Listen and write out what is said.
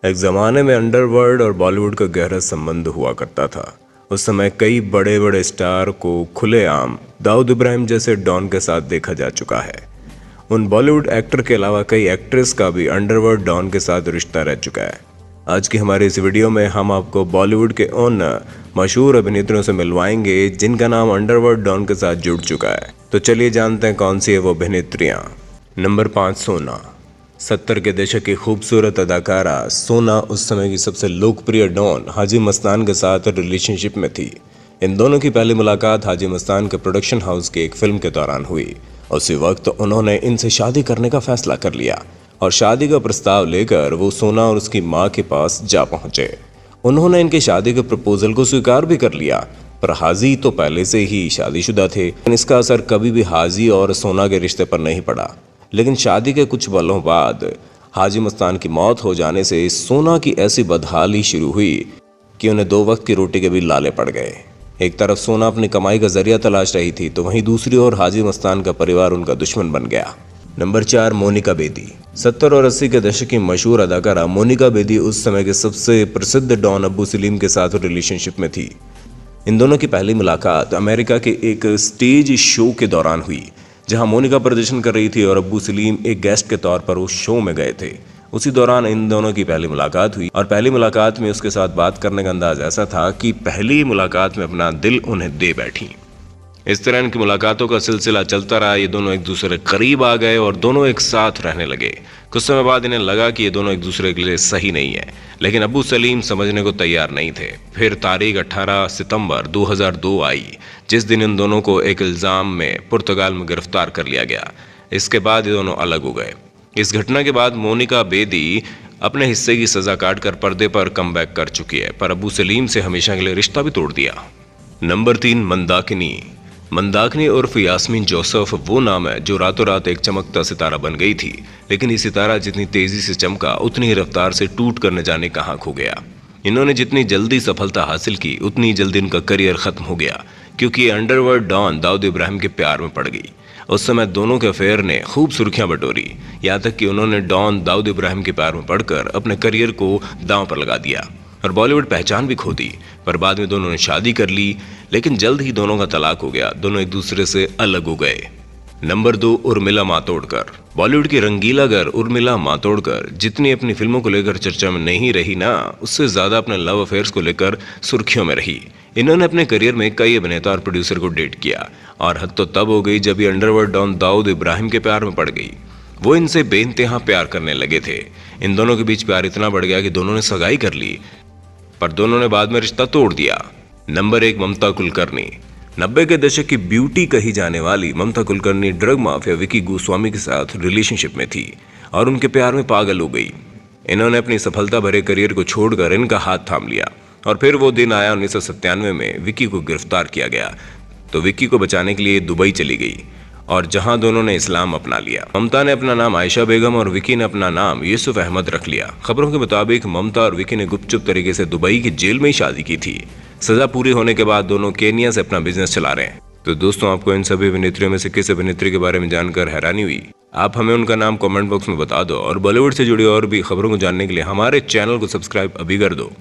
एक ज़माने में अंडरवर्ल्ड और बॉलीवुड का गहरा संबंध हुआ करता था। उस समय कई बड़े बड़े स्टार को खुलेआम दाऊद इब्राहिम जैसे डॉन के साथ देखा जा चुका है। उन बॉलीवुड एक्टर के अलावा कई एक्ट्रेस का भी अंडरवर्ल्ड डॉन के साथ रिश्ता रह चुका है। आज की हमारी इस वीडियो में हम आपको बॉलीवुड के उन मशहूर अभिनेत्रियों से मिलवाएंगे जिनका नाम अंडरवर्ल्ड डॉन के साथ जुड़ चुका है। तो चलिए जानते हैं कौन सी है वो अभिनेत्रियां। नंबर 5, सोना। 70 के दशक की खूबसूरत अदाकारा सोना उस समय की सबसे लोकप्रिय डॉन हाजी मस्तान के साथ रिलेशनशिप में थी। इन दोनों की पहली मुलाकात हाजी मस्तान के प्रोडक्शन हाउस की एक फिल्म के दौरान हुई। उसी वक्त उन्होंने इनसे शादी करने का फैसला कर लिया और शादी का प्रस्ताव लेकर वो सोना और उसकी माँ के पास जा पहुंचे। उन्होंने इनके शादी के प्रपोजल को स्वीकार भी कर लिया, पर हाजी तो पहले से ही शादीशुदा थे। इसका असर कभी भी हाजी और सोना के रिश्ते पर नहीं पड़ा। लेकिन शादी के कुछ पलों बाद हाजी मस्तान की मौत हो जाने से सोना की ऐसी बदहाली शुरू हुई कि उन्हें 2 वक्त की रोटी के भी लाले पड़ गए। एक तरफ सोना अपनी कमाई का जरिया तलाश रही थी, तो वहीं दूसरी ओर हाजी मस्तान का परिवार उनका दुश्मन बन गया। नंबर 4, मोनिका बेदी। 70 और 80 के दशक की मशहूर अदाकारा मोनिका बेदी उस समय के सबसे प्रसिद्ध डॉन अब्बू सलीम के साथ रिलेशनशिप में थी। इन दोनों की पहली मुलाकात अमेरिका के एक स्टेज शो के दौरान हुई, जहां मोनिका प्रदर्शन कर रही थी और अब्बू सलीम एक गेस्ट के तौर पर उस शो में गए थे। उसी दौरान इन दोनों की पहली मुलाकात हुई और पहली मुलाकात में उसके साथ बात करने का अंदाज ऐसा था कि पहली मुलाकात में अपना दिल उन्हें दे बैठी। इस तरह इनकी मुलाकातों का सिलसिला चलता रहा। ये दोनों एक दूसरे के करीब आ गए और दोनों एक साथ रहने लगे। कुछ समय बाद इन्हें लगा कि ये दोनों एक दूसरे के लिए सही नहीं है, लेकिन अब्बू सलीम समझने को तैयार नहीं थे। फिर तारीख 18 सितंबर 2002 आई, जिस दिन इन दोनों को एक इल्ज़ाम में पुर्तगाल में गिरफ्तार कर लिया गया। इसके बाद ये दोनों अलग हो गए। इस घटना के बाद मोनिका बेदी अपने हिस्से की सजा काटकर पर्दे पर कमबैक कर चुकी है, पर अब्बू सलीम से हमेशा के लिए रिश्ता भी तोड़ दिया। नंबर 3, मंदाकिनी। मंदाकिनी उर्फ यास्मीन जोसेफ वो नाम है जो रातों रात एक चमकता सितारा बन गई थी, लेकिन ये सितारा जितनी तेजी से चमका उतनी ही रफ्तार से टूट कर न जाने कहाँ खो गया। इन्होंने जितनी जल्दी सफलता हासिल की उतनी जल्दी इनका करियर खत्म हो गया, क्योंकि ये अंडरवर्ल्ड डॉन दाऊद इब्राहिम के प्यार में पड़ गई। उस समय दोनों के अफेयर ने खूब सुर्खियां बटोरी, यहाँ तक कि उन्होंने डॉन दाऊद इब्राहिम के प्यार में पड़कर अपने करियर को दांव पर लगा दिया और बॉलीवुड पहचान भी खो दी। पर बाद में दोनों ने शादी कर ली, लेकिन जल्द ही दोनों का तलाक हो गया। दोनों एक दूसरे से अलग हो गए। नंबर 2, उर्मिला मातोंडकर। बॉलीवुड की रंगीला गर उर्मिला मातोंडकर जितनी अपनी फिल्मों को लेकर चर्चा में नहीं रही ना, उससे ज्यादा अपने लव अफेयर्स को लेकर सुर्खियों में रही। इन्होंने अपने करियर में कई अभिनेता और प्रोड्यूसर को डेट किया और हद तो तब हो गई जब ये अंडरवर्ल्ड डॉन दाऊद इब्राहिम के प्यार में पड़ गई। वो इनसे बेइंतहा प्यार करने लगे थे। इन दोनों के बीच प्यार इतना बढ़ गया कि दोनों ने सगाई कर ली, पर दोनों ने बाद में रिश्ता तोड़ दिया। नंबर 1, ममता कुलकर्णी। 90 के दशक की ब्यूटी कही जाने वाली ममता कुलकर्णी ड्रग माफिया विकी गोस्वामी के साथ रिलेशनशिप में थी और उनके प्यार में पागल हो गई। इन्होंने अपनी सफलता भरे करियर को छोड़कर इनका हाथ थाम लिया और फिर वो दिन आया 1997 में विकी को गिरफ्तार किया गया, तो विकी को बचाने के लिए दुबई चली गई और जहां दोनों ने इस्लाम अपना लिया। ममता ने अपना नाम आयशा बेगम और विकी ने अपना नाम यूसुफ अहमद रख लिया। खबरों के मुताबिक ममता और विकी ने गुपचुप तरीके से दुबई की जेल में ही शादी की थी। सजा पूरी होने के बाद दोनों केनिया से अपना बिजनेस चला रहे हैं। तो दोस्तों, आपको इन सभी अभिनेत्रियों में से किस अभिनेत्री के बारे में जानकर हैरानी हुई? आप हमें उनका नाम कमेंट बॉक्स में बता दो और बॉलीवुड से जुड़ी और भी खबरों को जानने के लिए हमारे चैनल को सब्सक्राइब अभी कर दो।